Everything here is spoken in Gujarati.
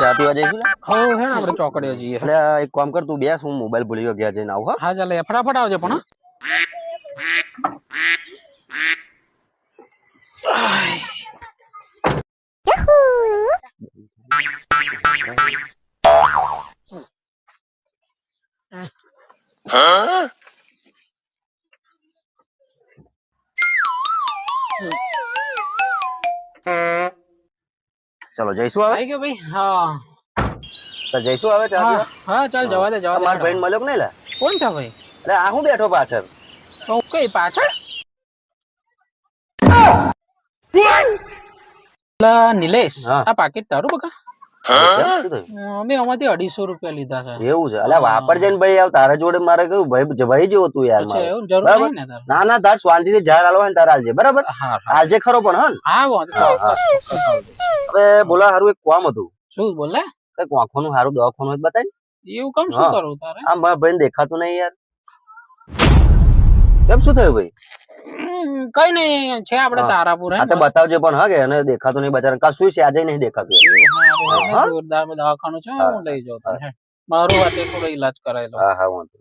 ચા પીવા જઈશું લે. હો હે ને આપણે ચોકડીએ જઈએ. એટલે એક કામ કર, તું બેસ, હું મોબાઈલ ભૂલી ગયો, ઘેર જઈને આવું. હા હા ચાલે ફટાફટ આવજે પણ ચલો જઈશું હવે. આવી ગયો ભાઈ. હા તો જઈશું હવે ચા હા પીવા. હા ચાલ જવા દે મારા ભાઈ મળ્યો કે નહીં લે? કોણ થા ભાઈ? એટલે આ હું બેઠો પાછળ. ઓકે પાછળ નિલેશ હા. આ પાકીટ તારું બકા? કેમ? શું થયું? મેં આમાંથી 250 રૂપિયા લીધા છે. એવું છે? એટલે વાપરજે ને ભાઈ. તારા જોડે મારે કહ્યું ભાઈ, ભાઈ જેવો તું યાર. અચ્છા મારે એવું જરૂર બરાબર? નહીં ને તારે? ના ના, તાર શાંતિથી જાર હાલવા ને તાર હાલજે, બરાબર? હા હા હાલજે ખરો પણ હન. હા વાંધો ચોક્કસ હવે બોલા હારું એક કામ હતું. શું બોલે? કઈક આંખોનું હારું દવાખાનું હોય તો બતાય. એવું કેમ શું કરું તારે? આમ મારા ભાઈને દેખાતું નહીં યાર. કેમ શું થયું ભાઈ? કઈ નહીં છે આપણે તારાપુર આ તો બતાવજે પણ હા, કે એને દેખાતું નહીં બચારા. કશું છે આજે નહીં દેખાતું. જોરદાર દવાખાનું છે હું લઈ જાઉં તને. મારું હાથે થોડો ઈલાજ કરાયેલો. હા હા વાંધો.